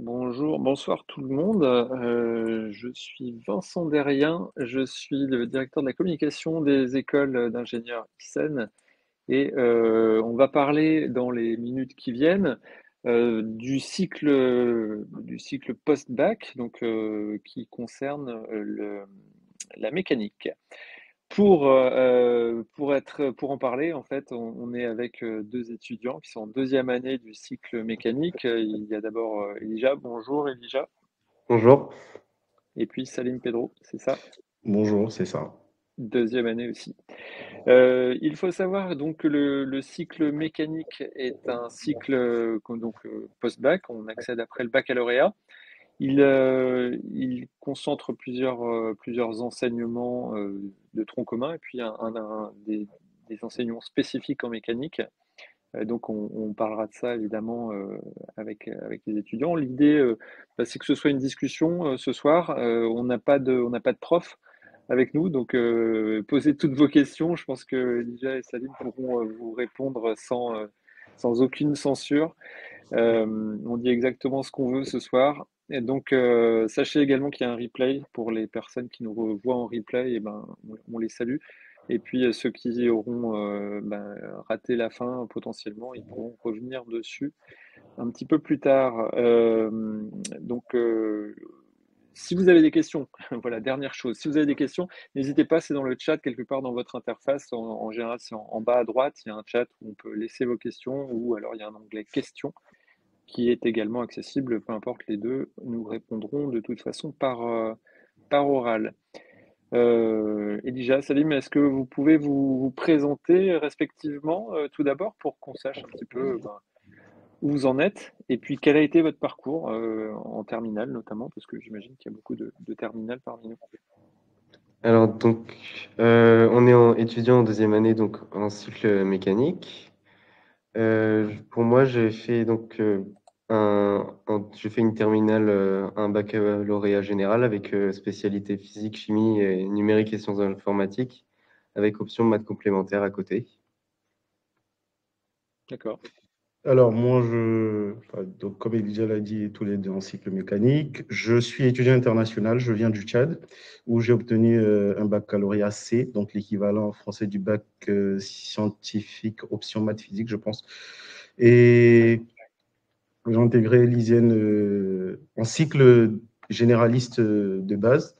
Bonjour, bonsoir tout le monde. Je suis Vincent Derrien, je suis le directeur de la communication des écoles d'ingénieurs ICEN et on va parler dans les minutes qui viennent du cycle post-bac, donc qui concerne la mécanique. Pour en parler, en fait, on est avec deux étudiants qui sont en deuxième année du cycle mécanique. Il y a d'abord Elijah. Bonjour Elijah. Bonjour. Et puis Salim Pedro, c'est ça, Bonjour, c'est ça. deuxième année aussi. Il faut savoir donc que le cycle mécanique est un cycle post-bac, on accède après le baccalauréat. Il concentre plusieurs enseignements de tronc commun et puis des enseignements spécifiques en mécanique. Donc on parlera de ça évidemment avec les étudiants. L'idée, c'est que ce soit une discussion ce soir. On n'a pas de prof avec nous, donc posez toutes vos questions. Je pense que Elijah et Salim pourront vous répondre sans aucune censure. On dit exactement ce qu'on veut ce soir. Et donc, sachez également qu'il y a un replay pour les personnes qui nous revoient en replay. Et ben, on les salue. Et puis, ceux qui auront raté la fin, potentiellement, ils pourront revenir dessus un petit peu plus tard. Donc, si vous avez des questions, voilà, dernière chose, si vous avez des questions, n'hésitez pas, c'est dans le chat quelque part dans votre interface. En général, c'est en bas à droite, il y a un chat où on peut laisser vos questions ou alors il y a un onglet questions qui est également accessible, peu importe les deux, nous répondrons de toute façon par oral. Elijah, Salim, est-ce que vous pouvez vous présenter respectivement tout d'abord pour qu'on sache un petit peu où vous en êtes et puis quel a été votre parcours en terminale notamment, parce que j'imagine qu'il y a beaucoup de terminales parmi nous. Alors donc, on est étudiant en deuxième année, donc en cycle mécanique. Pour moi, j'ai fait donc j'ai fait une terminale, un baccalauréat général avec spécialité physique, chimie et numérique et sciences informatiques, avec option maths complémentaires à côté. D'accord. Alors moi, donc comme Elijah l'a dit, tous les deux en cycle mécanique. Je suis étudiant international, je viens du Tchad, où j'ai obtenu un baccalauréat C, donc l'équivalent français du bac scientifique, option maths physique, je pense. Et j'ai intégré l'ISEN en cycle généraliste de base.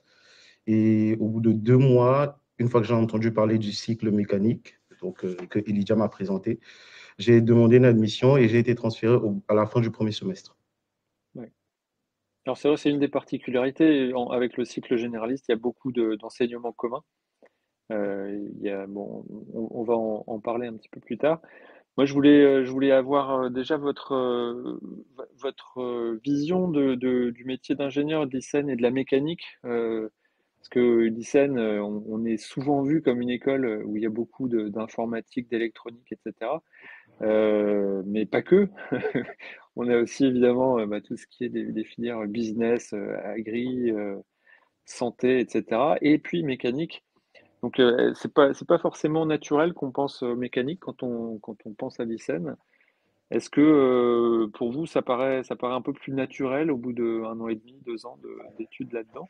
Et au bout de 2 mois, une fois que j'ai entendu parler du cycle mécanique, donc que Elijah m'a présenté, j'ai demandé une admission et j'ai été transféré à la fin du premier semestre. Ouais. Alors c'est vrai, c'est une des particularités avec le cycle généraliste, il y a beaucoup d'enseignements communs. Bon, on va en parler un petit peu plus tard. Moi, je voulais avoir déjà votre vision du métier d'ingénieur de l'ICEN et de la mécanique. Parce que l'ICEN, on est souvent vu comme une école où il y a beaucoup d'informatique, d'électronique, etc. Mais pas que. On a aussi évidemment tout ce qui est des filières business, agri, santé, etc. Et puis mécanique. Donc, c'est pas forcément naturel qu'on pense mécanique quand on pense à l'ICEN. Est-ce que pour vous, ça paraît un peu plus naturel au bout d'1 an et demi, 2 ans d'études là-dedans?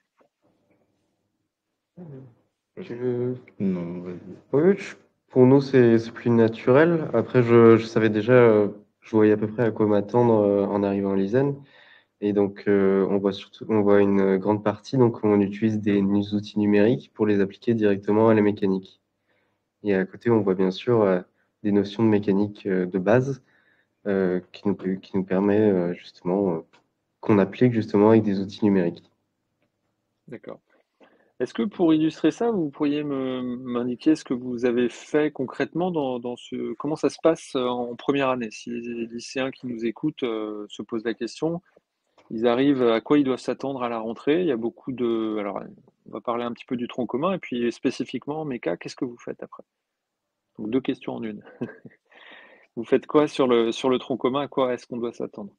Tu- Non, vas-y. Oui, pour nous, c'est plus naturel. Après, je savais déjà, je voyais à peu près à quoi m'attendre en arrivant à l'ISEN. Et donc, on voit une grande partie, donc on utilise des outils numériques pour les appliquer directement à la mécanique. Et à côté, on voit bien sûr des notions de mécanique de base qui nous permet justement qu'on applique justement avec des outils numériques. D'accord. Est-ce que pour illustrer ça, vous pourriez m'indiquer ce que vous avez fait concrètement comment ça se passe en première année? Si les lycéens qui nous écoutent se posent la question, ils arrivent, à quoi ils doivent s'attendre à la rentrée? Il y a beaucoup de. Alors, on va parler un petit peu du tronc commun, et puis spécifiquement en méca, qu'est-ce que vous faites après? Donc deux questions en une. Vous faites quoi sur le tronc commun? À quoi est-ce qu'on doit s'attendre?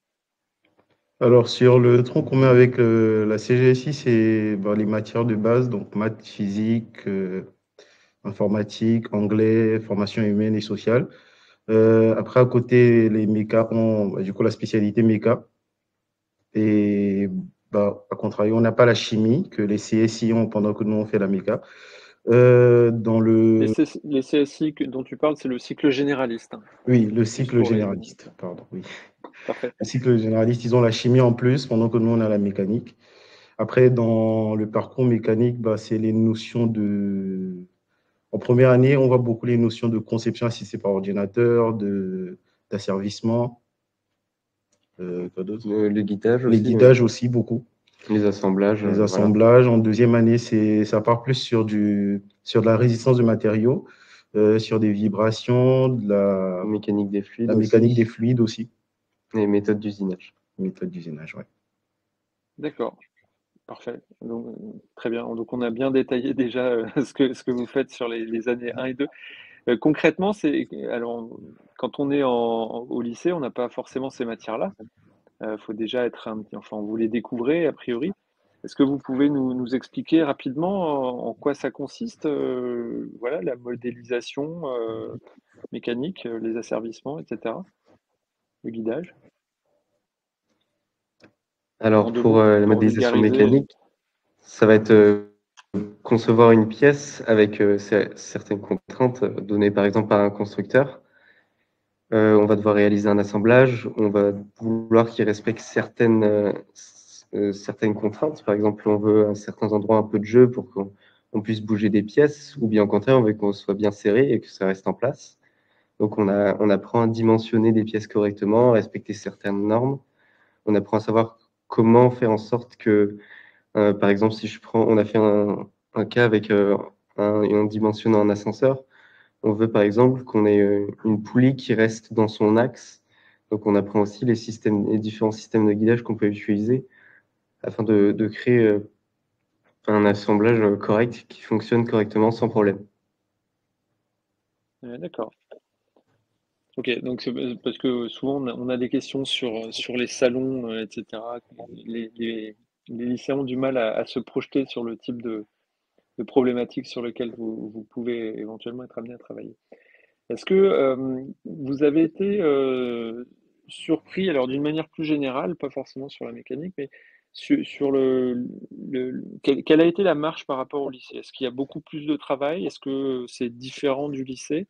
Alors, sur le tronc commun avec la CGSI, c'est les matières de base, donc maths, physique, informatique, anglais, formation humaine et sociale. Après, à côté, les méca ont du coup la spécialité méca. Et bah, à contrario, on n'a pas la chimie que les CSI ont pendant que nous, on fait la méca. Dans le, Les CSI dont tu parles, c'est le cycle généraliste, hein, oui, le juste cycle pour résumer. généraliste, pardon, oui. Parfait. Le cycle généraliste, ils ont la chimie en plus, pendant que nous, on a la mécanique. Après, dans le parcours mécanique, bah, c'est les notions de... En première année, on voit beaucoup les notions de conception assistée par ordinateur, d'asservissement, quoi d'autre? Le guidage Les aussi, oui. guidages aussi, beaucoup. Les assemblages, Les voilà. assemblages. En deuxième année, ça part plus sur sur de la résistance de matériaux, sur des vibrations, Mécanique des fluides la mécanique des aussi, fluides aussi, et méthode d'usinage. méthode d'usinage, ouais. D'accord. Parfait. Donc, très bien. Donc, on a bien détaillé déjà ce que vous faites sur les années 1 et 2. Concrètement, alors, quand on est au lycée, on n'a pas forcément ces matières-là. Faut déjà être enfin, vous les découvrez a priori. Est-ce que vous pouvez nous expliquer rapidement en quoi ça consiste, voilà, la modélisation mécanique, les asservissements, etc., le guidage, en Alors, deux pour mots, la pour modélisation vulgariser? mécanique, ça va être concevoir une pièce avec certaines contraintes données par exemple par un constructeur. On va devoir réaliser un assemblage, on va vouloir qu'il respecte certaines contraintes. Par exemple, on veut à certains endroits un peu de jeu pour qu'on puisse bouger des pièces, ou bien au contraire, on veut qu'on soit bien serré et que ça reste en place. Donc, on apprend à dimensionner des pièces correctement, à respecter certaines normes. On apprend à savoir comment faire en sorte que, par exemple, si on a fait un cas avec on dimensionne un ascenseur, on veut par exemple qu'on ait une poulie qui reste dans son axe. Donc on apprend aussi les différents systèmes de guidage qu'on peut utiliser afin de créer un assemblage correct qui fonctionne correctement sans problème. D'accord. Ok, donc parce que souvent on a des questions sur les salons, etc. Les lycéens ont du mal à se projeter sur le type de problématiques sur lesquelles vous pouvez éventuellement être amené à travailler. Est-ce que vous avez été surpris, alors d'une manière plus générale, pas forcément sur la mécanique, mais sur quelle a été la marche par rapport au lycée? Est-ce qu'il y a beaucoup plus de travail? Est-ce que c'est différent du lycée?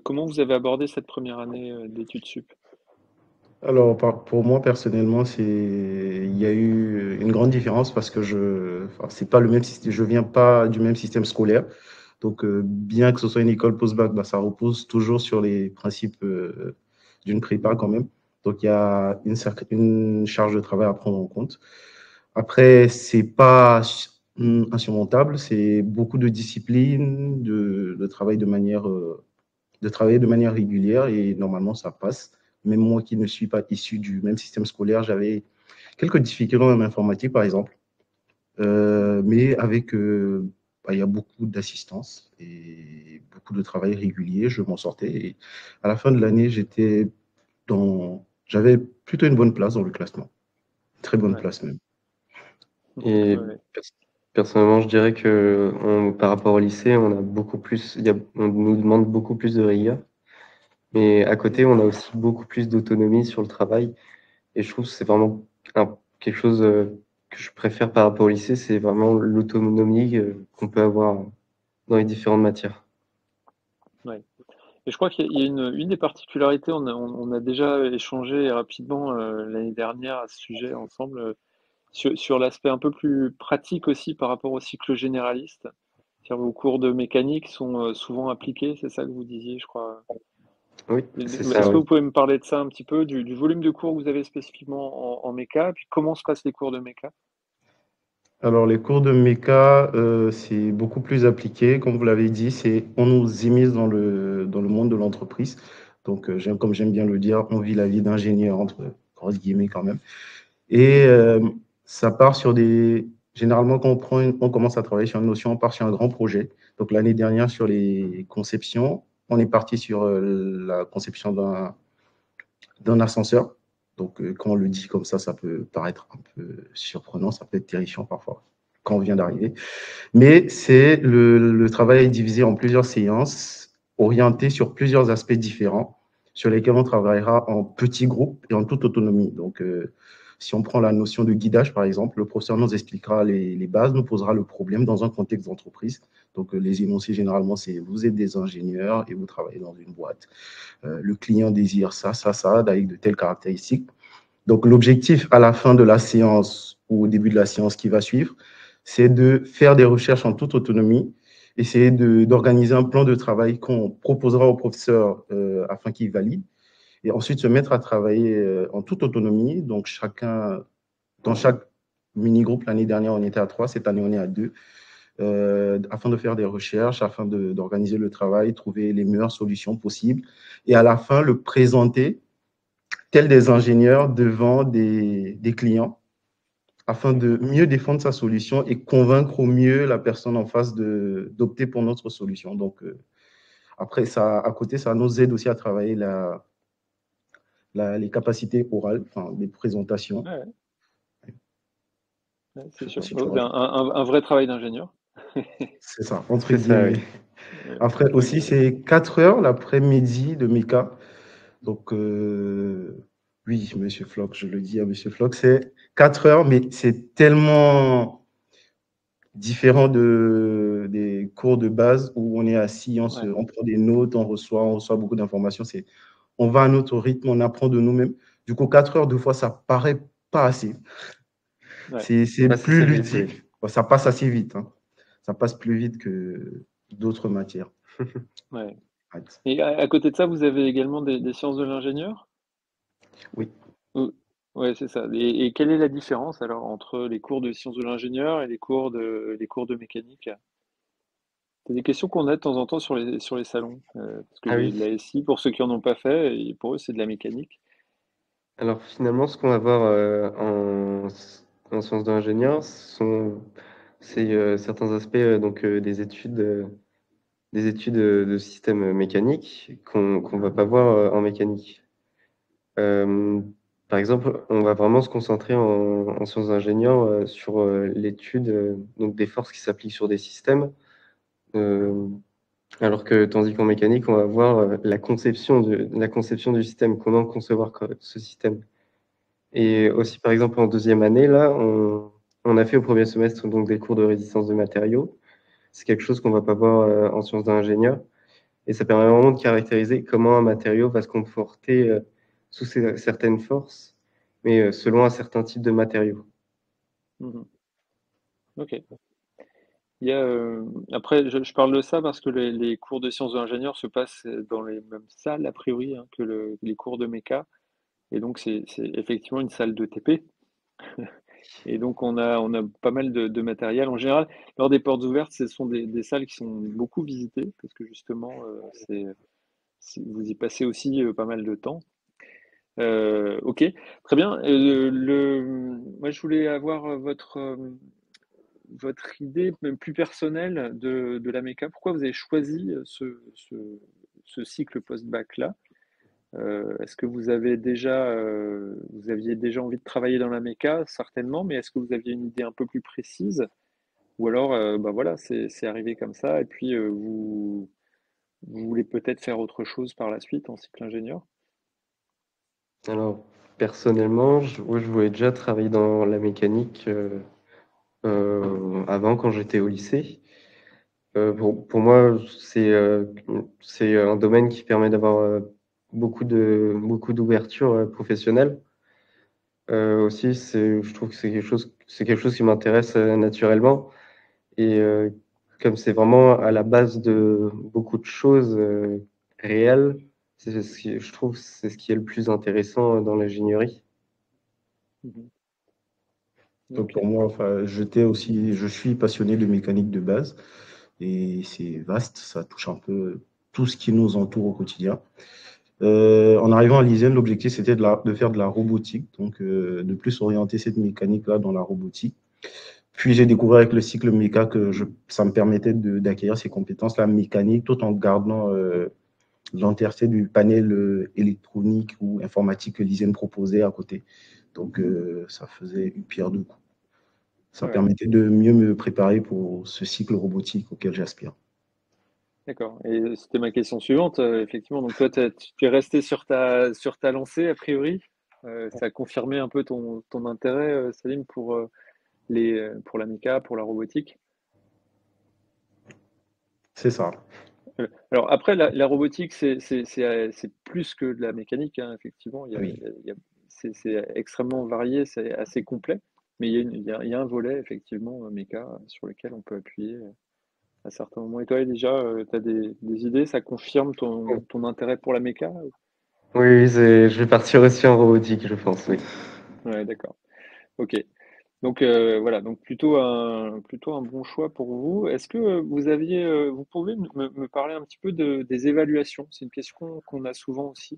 Comment vous avez abordé cette première année d'études sup? Alors, pour moi, personnellement, il y a eu une grande différence parce que enfin, c'est pas le même système, je viens pas du même système scolaire. Donc, bien que ce soit une école post-bac, bah, ça repose toujours sur les principes d'une prépa quand même. Donc, il y a une charge de travail à prendre en compte. Après, c'est pas insurmontable, c'est beaucoup de discipline, de travail de travailler de manière régulière et normalement, ça passe. Même moi qui ne suis pas issu du même système scolaire, j'avais quelques difficultés en informatique, par exemple. Mais avec, bah, il y a beaucoup d'assistance et beaucoup de travail régulier, je m'en sortais. Et à la fin de l'année, j'avais plutôt une bonne place dans le classement. Très bonne Ouais. place même. Et Ouais. personnellement, je dirais que par rapport au lycée, on a on nous demande beaucoup plus de rigueur. Mais à côté, on a aussi beaucoup plus d'autonomie sur le travail. Et je trouve que c'est vraiment quelque chose que je préfère par rapport au lycée, c'est vraiment l'autonomie qu'on peut avoir dans les différentes matières. Ouais. Et je crois qu'il y a une des particularités, on a déjà échangé rapidement l'année dernière à ce sujet ensemble, sur l'aspect un peu plus pratique aussi par rapport au cycle généraliste. C'est-à-dire vos cours de mécanique sont souvent appliqués, c'est ça que vous disiez, je crois. Oui, c'est ça, Est-ce que oui. vous pouvez me parler de ça un petit peu, du volume de cours que vous avez spécifiquement en méca, puis comment se passent les cours de méca? Alors, les cours de méca, c'est beaucoup plus appliqué. Comme vous l'avez dit, on nous immisce dans le monde de l'entreprise. Donc, comme j'aime bien le dire, on vit la vie d'ingénieur, entre grosses guillemets quand même. Et ça part sur généralement, quand on commence à travailler sur une notion, on part sur un grand projet. Donc, l'année dernière, sur les conceptions, on est parti sur la conception d'un ascenseur. Donc, quand on le dit comme ça peut paraître un peu surprenant, ça peut être terrifiant parfois quand on vient d'arriver. Mais le travail est divisé en plusieurs séances, orienté sur plusieurs aspects différents, sur lesquels on travaillera en petits groupes et en toute autonomie. Donc, si on prend la notion de guidage, par exemple, le professeur nous expliquera les bases, nous posera le problème dans un contexte d'entreprise. Donc, les énoncés, généralement, c'est vous êtes des ingénieurs et vous travaillez dans une boîte. Le client désire ça, ça, ça, avec de telles caractéristiques. Donc, l'objectif à la fin de la séance ou au début de la séance qui va suivre, c'est de faire des recherches en toute autonomie, essayer d'organiser un plan de travail qu'on proposera au professeur afin qu'il valide, et ensuite se mettre à travailler en toute autonomie. Donc, chacun, dans chaque mini-groupe, l'année dernière, on était à 3, cette année, on est à 2, afin de faire des recherches, afin d'organiser le travail, trouver les meilleures solutions possibles, et à la fin, le présenter tels des ingénieurs devant des clients afin de mieux défendre sa solution et convaincre au mieux la personne en face d'opter pour notre solution. Donc, après, ça, à côté, ça nous aide aussi à travailler les capacités orales, enfin, les présentations. Ouais, ouais, Je c'est sais pas sûr. si tu C'est rajoutes. un vrai travail d'ingénieur. C'est ça, entre C'est ça, oui. guillemets. Après aussi, Ok. c'est 4 heures l'après-midi de MECA. Donc, oui, Monsieur Floch, je le dis à Monsieur Floch, c'est 4 heures, mais c'est tellement différent des cours de base où on est assis, Ouais, on prend des notes, on reçoit beaucoup d'informations. On va à notre rythme, on apprend de nous-mêmes. Du coup, 4 heures, 2 fois, ça paraît pas assez. ouais, C'est Passe plus assez vite, oui. ludique. Bon, ça passe assez vite, hein. Ça passe plus vite que d'autres matières. ouais. Ouais. Et à côté de ça, vous avez également des sciences de l'ingénieur? Oui. Ou ouais, c'est ça. Et quelle est la différence alors entre les cours de sciences de l'ingénieur et les cours de mécanique? C'est des questions qu'on a de temps en temps sur les salons, parce que Ah oui. la SI, pour ceux qui en ont pas fait, et pour eux, c'est de la mécanique. Alors finalement, ce qu'on va voir en sciences de l'ingénieur, c'est certains aspects donc des études de système mécanique qu'on va pas voir en mécanique. Euh, Par exemple, on va vraiment se concentrer en sciences d'ingénieur sur l'étude donc des forces qui s'appliquent sur des systèmes, euh, alors que tandis qu'en mécanique, on va voir la conception du système, comment concevoir ce système. Et Mhm. aussi, par exemple, en deuxième année, là, on a fait au premier semestre donc des cours de résistance de matériaux. C'est quelque chose qu'on va pas voir en sciences d'ingénieur. Et ça permet vraiment de caractériser comment un matériau va se comporter sous certaines forces, mais selon un certain type de matériaux. Mhm. Ok. Il y a, après, je parle de ça parce que les cours de sciences de l'ingénieur se passent dans les mêmes salles, a priori, hein, que les cours de méca. Et donc, c'est effectivement une salle de TP. Et donc, on a pas mal de matériel. En général, lors des portes ouvertes, ce sont des salles qui sont beaucoup visitées parce que justement, vous y passez aussi pas mal de temps. Ok, très bien. Moi, je voulais avoir votre idée même plus personnelle de la méca. Pourquoi vous avez choisi ce cycle post-bac-là? Est-ce que vous aviez déjà envie de travailler dans la méca? Certainement, mais est-ce que vous aviez une idée un peu plus précise? Ou alors, bah voilà, c'est arrivé comme ça, et puis vous voulez peut-être faire autre chose par la suite en cycle ingénieur? Alors, personnellement, je voulais déjà travailler dans la mécanique avant, quand j'étais au lycée. Pour moi, c'est un domaine qui permet d'avoir beaucoup d'ouverture professionnelle. Aussi, je trouve que c'est quelque chose qui m'intéresse naturellement. Et comme c'est vraiment à la base de beaucoup de choses réelles, je trouve c'est ce qui est le plus intéressant dans l'ingénierie. Mhm. Donc, Ok. pour moi, enfin, je suis passionné de mécanique de base et c'est vaste, ça touche un peu tout ce qui nous entoure au quotidien. En arrivant à l'ISEN, l'objectif, c'était de faire de la robotique, donc de plus orienter cette mécanique-là dans la robotique. Puis j'ai découvert avec le cycle méca que ça me permettait d'acquérir ces compétences-là mécaniques tout en gardant l'entièreté du panel électronique ou informatique que l'ISEN proposait à côté. Donc ça faisait une pierre deux coups. Ça Ouais. permettait de mieux me préparer pour ce cycle robotique auquel j'aspire. D'accord. Et c'était ma question suivante. Effectivement, donc toi, tu es resté sur ta lancée, a priori. Ça a confirmé un peu ton intérêt, Salim, pour la méca, pour la robotique. C'est ça. Alors après, la robotique, c'est plus que de la mécanique, hein, effectivement. Oui. C'est extrêmement varié, c'est assez complet. Mais il y a un volet, effectivement, méca, sur lequel on peut appuyer à certains moments. Et toi, déjà, tu as des idées? Ça confirme ton intérêt pour la méca? Oui, je vais partir aussi en robotique, je pense, oui. Ouais, d'accord. Ok. Donc voilà, donc plutôt un bon choix pour vous. Est-ce que vous pouvez me parler un petit peu des évaluations? C'est une question qu'on a souvent aussi.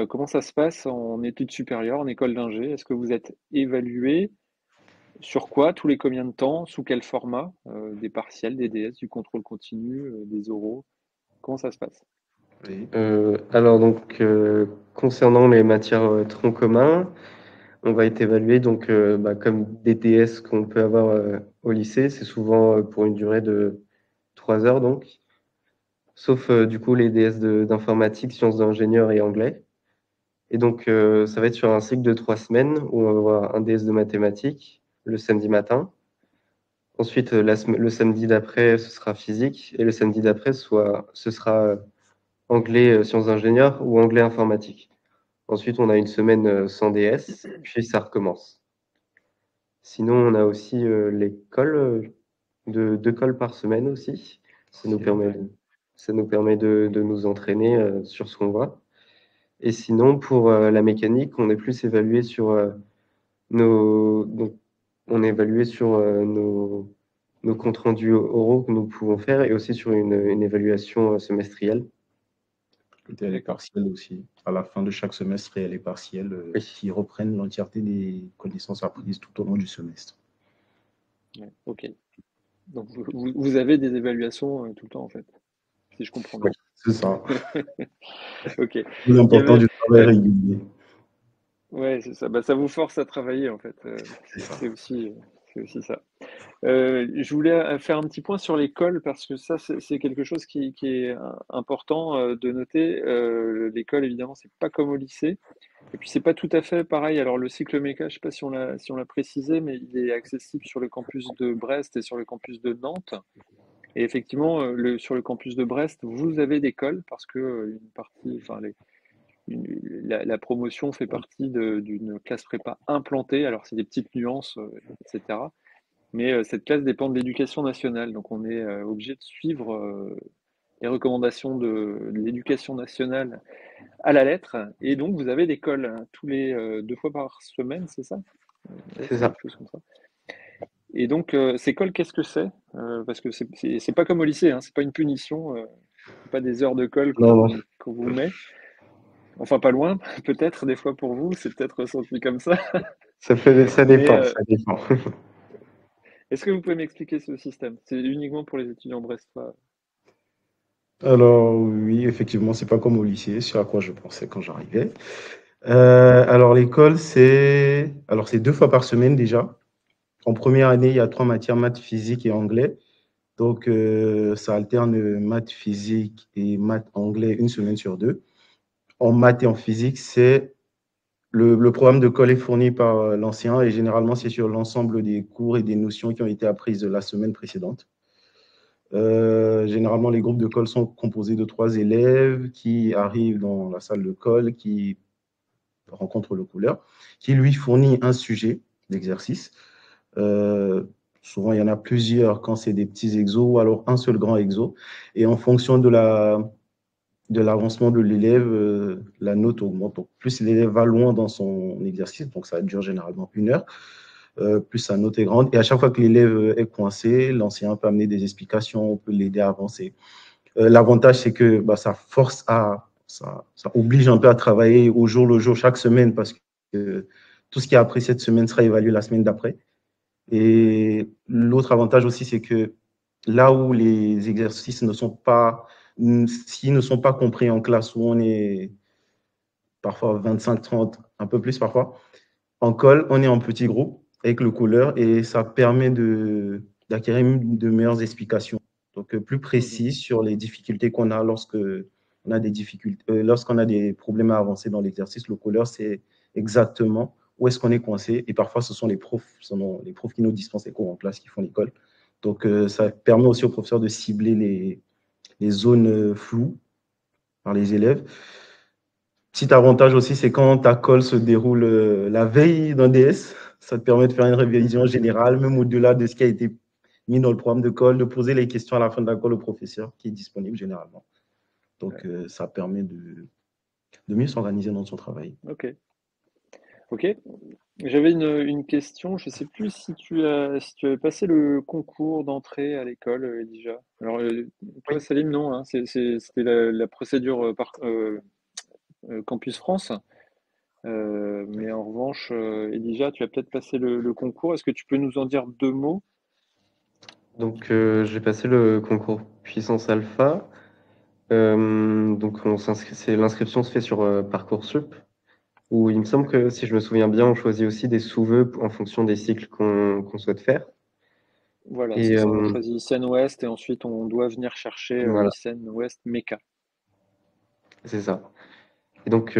Comment ça se passe en études supérieures, en école d'ingé? Est-ce que vous êtes évalué sur quoi? Tous les combien de temps? Sous quel format? Des partiels, des DS, du contrôle continu, des oraux? Comment ça se passe? Oui. Alors donc, concernant les matières troncs communs, on va être évalué donc comme des DS qu'on peut avoir au lycée, c'est souvent pour une durée de 3 heures donc, sauf du coup les DS d'informatique, sciences d'ingénieur et anglais. Et donc ça va être sur un cycle de 3 semaines où on va avoir un DS de mathématiques le samedi matin. Ensuite, le samedi d'après, ce sera physique et le samedi d'après, ce sera anglais sciences d'ingénieur ou anglais informatique. Ensuite, on a une semaine sans DS, puis ça recommence. Sinon, on a aussi l'école, de 2 cols par semaine aussi. Ça nous permet, ça nous permet de nous entraîner sur ce qu'on voit. Et sinon, pour la mécanique, on est plus évalué sur donc, on est évalué sur nos comptes rendus oraux que nous pouvons faire et aussi sur une évaluation semestrielle. Et les partiels aussi. À la fin de chaque semestre, il y a les partiels Oui. qui reprennent l'entièreté des connaissances apprises tout au long du semestre. Ouais, ok. Donc vous avez des évaluations tout le temps en fait, si je comprends Oui, bien. c'est ça. Ok. C'est Il y l'important avait, du travail euh, régulier. ouais, c'est ça. Bah, ça vous force à travailler en fait. C'est ça. C'est aussi ça. Je voulais faire un petit point sur l'école parce que ça, c'est quelque chose qui est important de noter. L'école, évidemment, c'est pas comme au lycée. Et puis, c'est pas tout à fait pareil. Alors, le cycle méca, je sais pas si on l'a précisé, mais il est accessible sur le campus de Brest et sur le campus de Nantes. Et effectivement, sur le campus de Brest, vous avez des cols parce que une partie, enfin, la promotion fait partie d'une classe prépa implantée. Alors, c'est des petites nuances, etc. Mais cette classe dépend de l'éducation nationale, donc on est obligé de suivre les recommandations de l'éducation nationale à la lettre. Et donc vous avez des cols hein, tous les 2 fois par semaine, c'est ça? Ouais, C'est c'est ça. quelque chose comme ça. Et donc ces cols, qu'est-ce que c'est? Parce que c'est pas comme au lycée, hein, c'est pas une punition, c'est pas des heures de colle Non, non, qu'on vous met. Enfin pas loin, peut-être des fois pour vous, c'est peut-être ressenti comme ça. ça Mais dépend, ça dépend. est-ce que vous pouvez m'expliquer ce système? C'est uniquement pour les étudiants brestois. Alors oui, effectivement, c'est pas comme au lycée, ce à quoi je pensais quand j'arrivais. Alors l'école, c'est 2 fois par semaine déjà. En première année, il y a 3 matières, maths, physique et anglais. Donc ça alterne maths, physique et maths, anglais une semaine sur 2. En maths et en physique, c'est le programme de colle est fourni par l'enseignant et généralement, c'est sur l'ensemble des cours et des notions qui ont été apprises la semaine précédente. Généralement, les groupes de colle sont composés de 3 élèves qui arrivent dans la salle de colle, qui rencontrent le couleur, qui lui fournit un sujet d'exercice. Souvent, il y en a plusieurs quand c'est des petits exos ou alors un seul grand exo. Et en fonction de l'avancement de l'élève, la note augmente. Donc, plus l'élève va loin dans son exercice, donc ça dure généralement 1 heure, plus sa note est grande. Et à chaque fois que l'élève est coincé, l'enseignant peut amener des explications, on peut l'aider à avancer. L'avantage, c'est que ça ça oblige un peu à travailler au jour le jour, chaque semaine, parce que tout ce qui est appris cette semaine sera évalué la semaine d'après. Et l'autre avantage aussi, c'est que là où les exercices s'ils ne sont pas compris en classe, où on est parfois 25, 30, un peu plus parfois, en colle, on est en petit groupe avec le couleur et ça permet d'acquérir de meilleures explications. Donc, plus précis sur les difficultés qu'on a lorsqu'on a des problèmes à avancer dans l'exercice. Le caller, c'est exactement où est-ce qu'on est coincé. Et parfois, ce sont les profs qui nous dispensent les cours en classe qui font l'école. Donc, ça permet aussi aux professeurs de cibler les zones floues par les élèves. Petit avantage aussi, c'est quand ta colle se déroule la veille d'un DS, ça te permet de faire une révision générale, même au-delà de ce qui a été mis dans le programme de colle, de poser les questions à la fin de la colle au professeur qui est disponible généralement. Donc, ça permet de mieux s'organiser dans son travail. Ok. Ok. J'avais une question. Je ne sais plus si tu avais passé le concours d'entrée à l'école, Elijah. Alors, toi, Oui. Salim, non, hein, c'était la procédure Campus France. Mais en revanche, Elijah, tu as peut-être passé le concours. Est-ce que tu peux nous en dire deux mots? Donc, j'ai passé le concours Puissance Alpha. Donc, l'inscription se fait sur Parcoursup, où il me semble que, si je me souviens bien, on choisit aussi des sous-vœux en fonction des cycles qu'on souhaite faire. Voilà, Et c'est ça. On choisit lycéenne Ouest et ensuite on doit venir chercher voilà, lycéenne Ouest Méca. c'est ça. Et donc,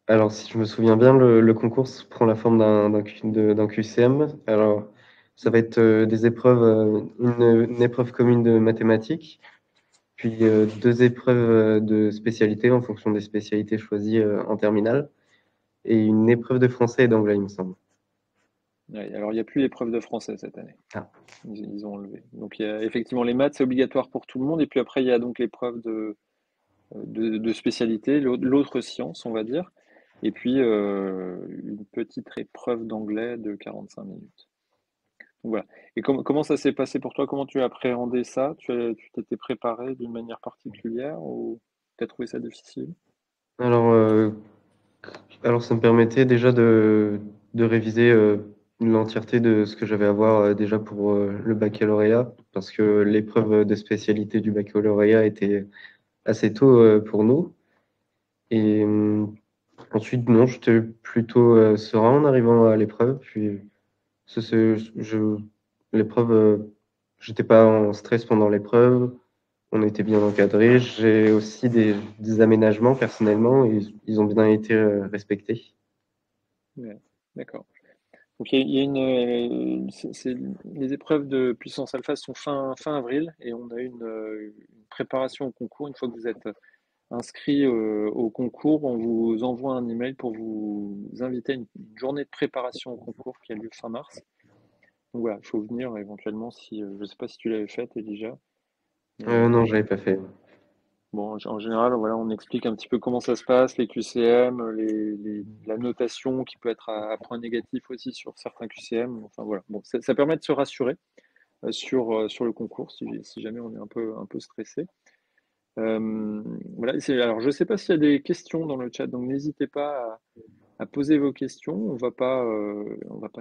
alors, si je me souviens bien, le concours prend la forme d'un QCM. Alors, ça va être des épreuves, une épreuve commune de mathématiques, puis deux épreuves de spécialité en fonction des spécialités choisies en terminale, et une épreuve de français et d'anglais, il me semble. Ouais, alors il n'y a plus l'épreuve de français cette année. Ah. Ils ont enlevé. Donc il y a effectivement les maths, c'est obligatoire pour tout le monde. Et puis après, il y a donc l'épreuve de spécialité, l'autre science, on va dire. Et puis une petite épreuve d'anglais de 45 minutes. Donc voilà. Et comment ça s'est passé pour toi? Comment tu as appréhendé ça? Tu t'étais préparé d'une manière particulière ou tu as trouvé ça difficile? Alors, alors, ça me permettait déjà de réviser l'entièreté de ce que j'avais à voir déjà pour le baccalauréat, parce que l'épreuve de spécialité du baccalauréat était assez tôt pour nous. Et ensuite, non, j'étais plutôt serein en arrivant à l'épreuve. Puis, ce- ce- je, l'épreuve, j'étais pas en stress pendant l'épreuve. On était bien encadrés. J'ai aussi des aménagements personnellement et ils ont bien été respectés. Ouais, d'accord. Donc il y a les épreuves de puissance alpha sont fin avril et on a une préparation au concours. Une fois que vous êtes inscrit au concours, on vous envoie un email pour vous inviter à une journée de préparation au concours qui a lieu fin mars. Donc voilà, il faut venir éventuellement si je ne sais pas si tu l'avais faite déjà. Mais, Non, j'avais pas fait. bon, en général, voilà, on explique un petit peu comment ça se passe, les QCM, la notation qui peut être à point négatif aussi sur certains QCM. Enfin voilà, bon, ça permet de se rassurer sur le concours si jamais on est un peu stressé. Voilà, alors je ne sais pas s'il y a des questions dans le chat, donc n'hésitez pas à poser vos questions. On va pas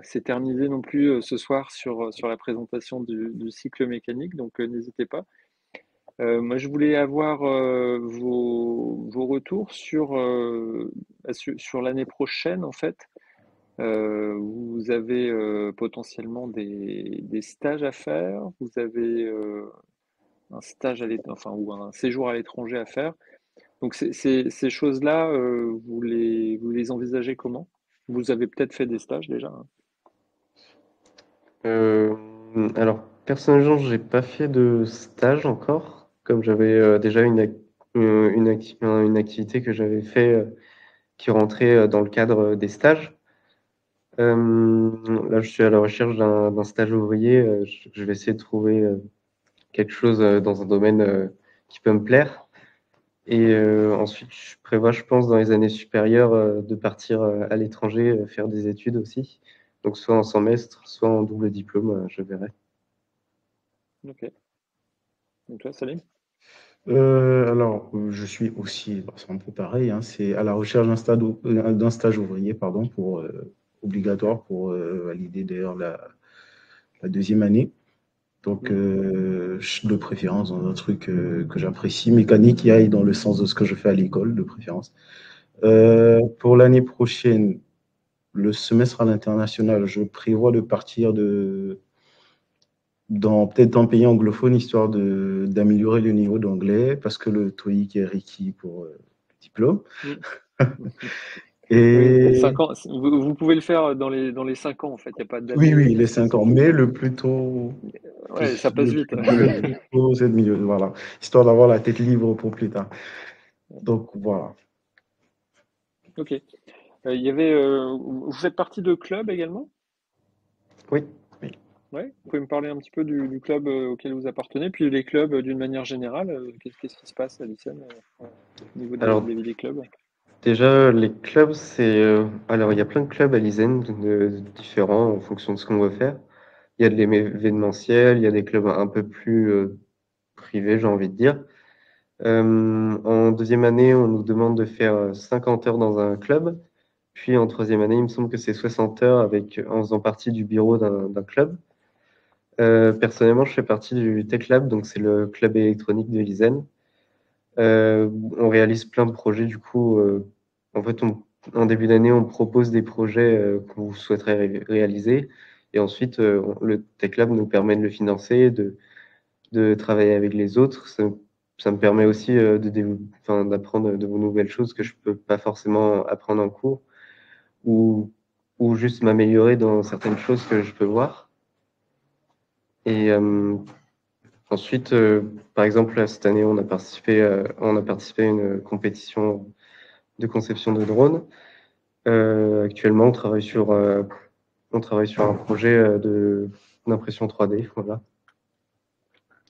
s'éterniser non plus ce soir sur la présentation du cycle mécanique, donc n'hésitez pas. Moi, je voulais avoir vos retours sur l'année prochaine, en fait. Vous avez potentiellement des stages à faire, vous avez un stage enfin, ou un séjour à l'étranger à faire. Donc, ces choses-là, vous les envisagez comment? Vous avez peut-être fait des stages déjà, hein. Euh, alors, personnellement, j'ai pas fait de stage encore, comme j'avais déjà une activité que j'avais fait qui rentrait dans le cadre des stages. Là, je suis à la recherche d'un stage ouvrier. Je vais essayer de trouver quelque chose dans un domaine qui peut me plaire. Et ensuite, je prévois, je pense, dans les années supérieures, de partir à l'étranger faire des études aussi. Donc, soit en semestre, soit en double diplôme, je verrai. Ok. Donc, toi, Salim? Alors, je suis aussi, c'est un peu pareil, hein, c'est à la recherche d'un stage ouvrier, pardon, obligatoire pour valider d'ailleurs la deuxième année. Donc, de préférence dans un truc que j'apprécie, mécanique qui aille dans le sens de ce que je fais à l'école, de préférence. Pour l'année prochaine, le semestre à l'international, je prévois de partir peut-être en pays anglophone, histoire d'améliorer le niveau d'anglais, parce que le TOEIC est requis pour le diplôme. Mm. Oui, Et 5 ans, vous pouvez le faire dans les 5 ans en fait, il n'y a pas de date oui, oui, les 5 ans, spécifique. mais le plus tôt, Ouais, ça passe vite. le plus tôt, c'est le mieux, voilà, histoire d'avoir la tête libre pour plus tard. Donc, voilà. Ok. Il y avait, vous faites partie de club également? Oui. Ouais. Vous pouvez me parler un petit peu du club auquel vous appartenez, puis les clubs d'une manière générale, qu'est-ce qui se passe à l'ICN au niveau Alors, des clubs? déjà, les clubs, c'est. Alors, il y a plein de clubs à l'ISEN différents en fonction de ce qu'on veut faire. Il y a de l'événementiel, il y a des clubs un peu plus privés, j'ai envie de dire. En deuxième année, on nous demande de faire 50 heures dans un club. Puis en troisième année, il me semble que c'est 60 heures en faisant partie du bureau d'un club. Personnellement, je fais partie du Tech Lab, donc c'est le club électronique de l'ISEN. On réalise plein de projets, du coup. En fait, en début d'année, on propose des projets qu'on souhaiterait réaliser. Et ensuite, le Tech Lab nous permet de le financer, de travailler avec les autres. Ça me permet aussi d'apprendre de nouvelles choses que je peux pas forcément apprendre en cours ou, ou juste m'améliorer dans certaines choses que je peux voir. Et ensuite, par exemple, là, cette année, on a participé à une compétition de conception de drones. Actuellement, on travaille sur un projet d'impression 3D. Voilà.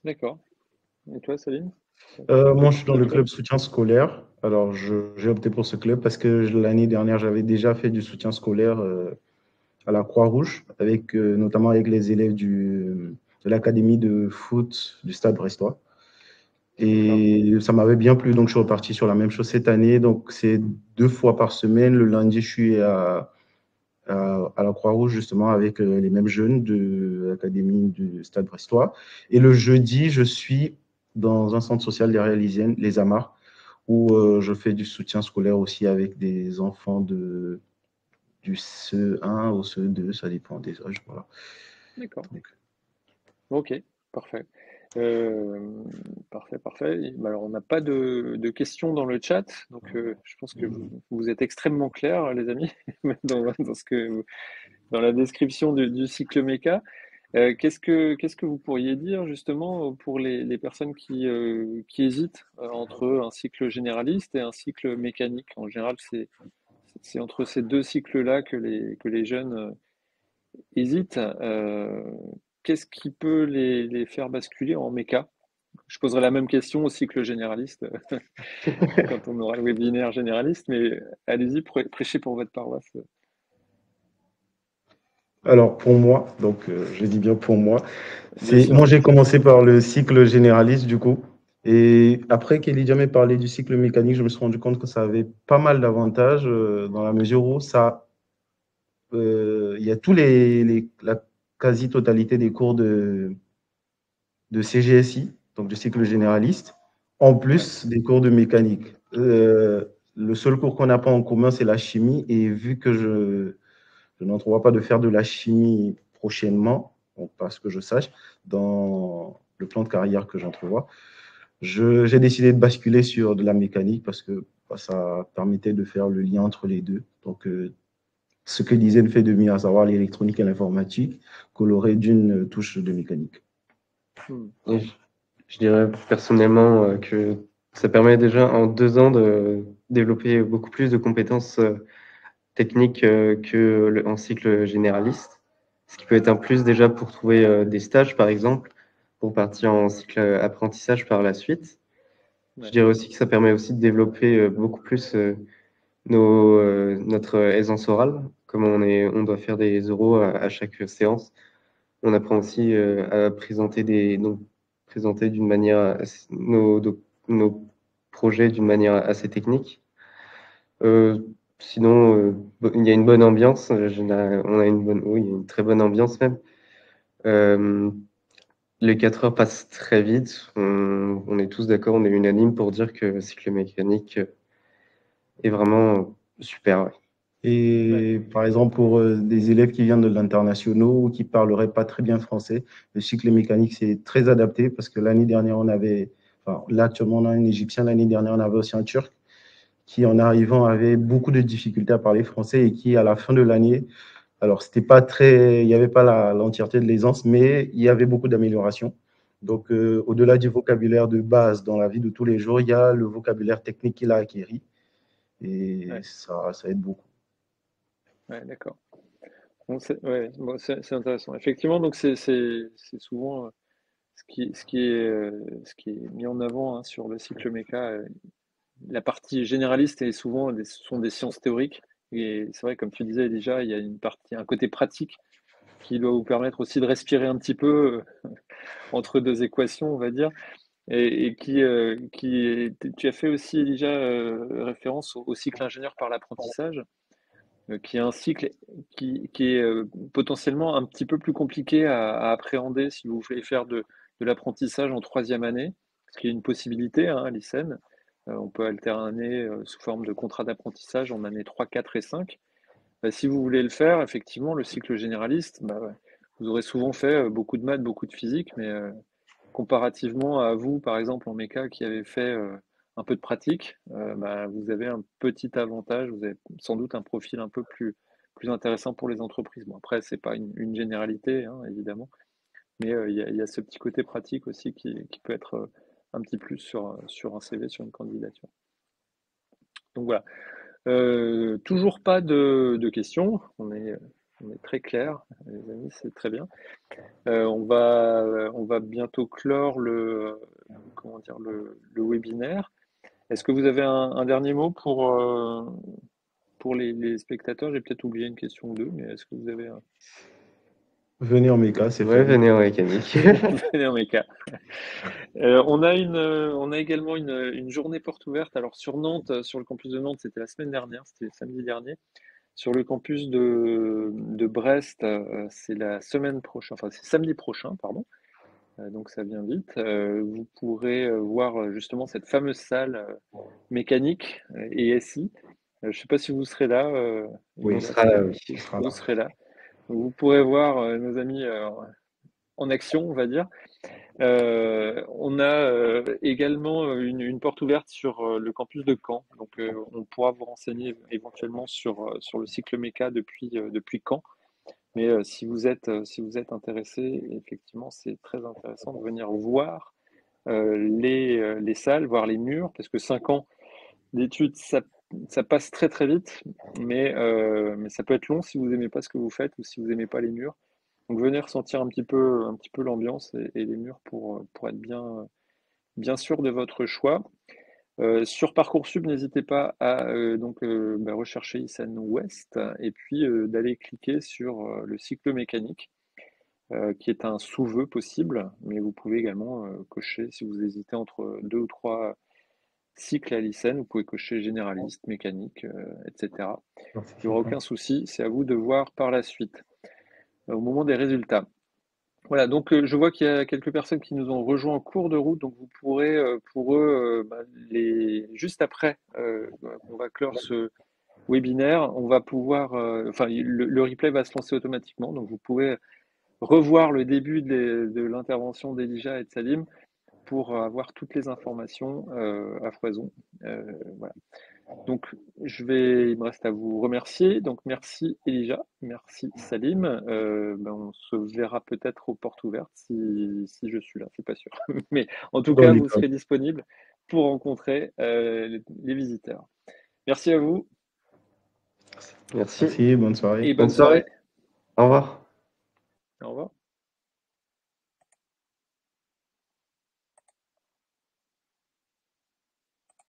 D'accord. Et toi, Saline? Moi, je suis dans Quel le club? club soutien scolaire. Alors, j'ai opté pour ce club parce que l'année dernière, j'avais déjà fait du soutien scolaire à la Croix-Rouge, notamment avec les élèves de l'académie de foot du Stade Brestois. D'accord. Et ça m'avait bien plu, donc je suis reparti sur la même chose cette année. Donc, c'est 2 fois par semaine. Le lundi, je suis à la Croix-Rouge, justement, avec les mêmes jeunes de l'académie du Stade Brestois. Et le jeudi, je suis dans un centre social derrière les Amars, où je fais du soutien scolaire aussi avec des enfants du CE1 au CE2, ça dépend des âges. Voilà. D'accord. Donc, Ok, parfait. Parfait, parfait. Bah, alors, on n'a pas de questions dans le chat, donc je pense que vous êtes extrêmement clairs, les amis, dans la description du cycle méca. Qu'est-ce que vous pourriez dire justement pour les personnes qui hésitent entre un cycle généraliste et un cycle mécanique? En général, c'est entre ces deux cycles-là que les jeunes hésitent. Qu'est-ce qui peut les faire basculer en méca? Je poserai la même question au cycle généraliste quand on aura le webinaire généraliste, mais allez-y, prêchez pour votre paroisse. alors, pour moi, donc je dis bien pour moi, Bien sûr. moi j'ai commencé par le cycle généraliste du coup. Et après qu'Elydia m'ait parlé du cycle mécanique, je me suis rendu compte que ça avait pas mal d'avantages dans la mesure où il y a la quasi-totalité des cours de CGSI, donc du cycle généraliste, en Ouais, plus des cours de mécanique. Le seul cours qu'on n'a pas en commun, c'est la chimie. Et vu que je n'entrevois pas de faire de la chimie prochainement, donc pas ce que je sache, dans le plan de carrière que j'entrevois, j'ai décidé de basculer sur de la mécanique parce que ça permettait de faire le lien entre les deux. Donc, ce que disait le fait de mieux, à savoir l'électronique et l'informatique, coloré d'une touche de mécanique. hmm, Et je dirais personnellement que ça permet déjà en 2 ans de développer beaucoup plus de compétences techniques en cycle généraliste. Ce qui peut être un plus déjà pour trouver des stages, par exemple, pour partir en cycle apprentissage par la suite. Je ouais. dirais aussi que ça permet aussi de développer beaucoup plus notre aisance orale, comme on doit faire des oraux à chaque séance. On apprend aussi à présenter d'une manière nos projets d'une manière assez technique. Sinon, il y a une bonne ambiance. On a oui, il y a une très bonne ambiance même. Euh, les 4 heures passent très vite. On est tous d'accord, on est unanime pour dire que le cycle mécanique est vraiment super. Ouais. Et par exemple, pour des élèves qui viennent de l'international ou qui ne parleraient pas très bien français, le cycle mécanique, c'est très adapté parce que l'année dernière, on avait, enfin, là actuellement, on a un Égyptien, l'année dernière, on avait aussi un Turc qui, en arrivant, avait beaucoup de difficultés à parler français et qui, à la fin de l'année, alors, c'était pas très, il n'y avait pas l'entièreté de l'aisance, mais il y avait beaucoup d'améliorations. Donc, au-delà du vocabulaire de base dans la vie de tous les jours, il y a le vocabulaire technique qu'il a acquis et Ouais, ça aide beaucoup. ouais, d'accord. Bon, ouais, bon, c'est intéressant. Effectivement, donc c'est souvent ce qui est mis en avant hein, sur le cycle méca. La partie généraliste est souvent ce sont des sciences théoriques. Et c'est vrai, comme tu disais déjà, il y a une partie, un côté pratique qui doit vous permettre aussi de respirer un petit peu entre deux équations, on va dire. Et tu as fait aussi déjà référence au cycle ingénieur par l'apprentissage, qui est un cycle qui est potentiellement un petit peu plus compliqué à appréhender si vous voulez faire de l'apprentissage en troisième année, ce qui est une possibilité hein, à l'ICEN. On peut alterner sous forme de contrat d'apprentissage en année 3, 4 et 5. Si vous voulez le faire, effectivement, le cycle généraliste, bah, ouais, vous aurez souvent fait beaucoup de maths, beaucoup de physique, mais comparativement à vous, par exemple, en méca, qui avez fait un peu de pratique, bah, vous avez un petit avantage, vous avez sans doute un profil un peu plus intéressant pour les entreprises. Bon, après, c'est pas une généralité, hein, évidemment, mais il y a ce petit côté pratique aussi qui peut être un petit plus sur un CV, sur une candidature. Donc voilà. Toujours pas de questions, on est très clair, les amis, c'est très bien. On va bientôt clore comment dire, le webinaire. Est-ce que vous avez un dernier mot pour les spectateurs? J'ai peut-être oublié une question ou deux, mais est-ce que vous avez un... Venez en méca, c'est Ouais, fun. venez en mécanique. Venez en méca. On a également une journée porte ouverte. Alors sur Nantes, sur le campus de Nantes, c'était la semaine dernière, c'était samedi dernier. Sur le campus de Brest, c'est la semaine prochaine, enfin c'est samedi prochain, pardon. Donc ça vient vite. Vous pourrez voir justement cette fameuse salle mécanique et SI. Je ne sais pas si vous serez là, On Oui, Elijah, sera là, oui. on sera vous là. serez là. Vous pourrez voir nos amis en action, on va dire. On a également une porte ouverte sur le campus de Caen. Donc, on pourra vous renseigner éventuellement sur le cycle méca depuis Caen. Mais si vous êtes intéressé, effectivement, c'est très intéressant de venir voir les salles, voir les murs, parce que 5 ans d'études, ça passe très très vite, mais ça peut être long si vous n'aimez pas ce que vous faites ou si vous n'aimez pas les murs. Donc venez ressentir un petit peu l'ambiance et les murs pour être bien sûr de votre choix. Sur Parcoursup, n'hésitez pas à rechercher ISAN Ouest et puis d'aller cliquer sur le cycle mécanique, qui est un sous-vœu possible, mais vous pouvez également cocher, si vous hésitez entre deux ou trois cycles à l'ISEN, vous pouvez cocher généraliste, mécanique, etc. Il n'y aura aucun souci, c'est à vous de voir par la suite, au moment des résultats. Voilà, donc je vois qu'il y a quelques personnes qui nous ont rejoints en cours de route, donc vous pourrez pour eux, juste après on va clore ce webinaire, on va pouvoir, le replay va se lancer automatiquement, donc vous pouvez revoir le début de l'intervention d'Elijah et de Salim pour avoir toutes les informations à foison. Voilà. Donc, il me reste à vous remercier. Donc, merci Elijah, merci Salim. On se verra peut-être aux portes ouvertes si je suis là, c'est pas sûr. Mais en tout Dans cas, les vous cas. serez disponible pour rencontrer les visiteurs. Merci à vous Merci. Merci, bonne soirée. et Bonne bonne soirée. soirée. Au revoir. Au revoir.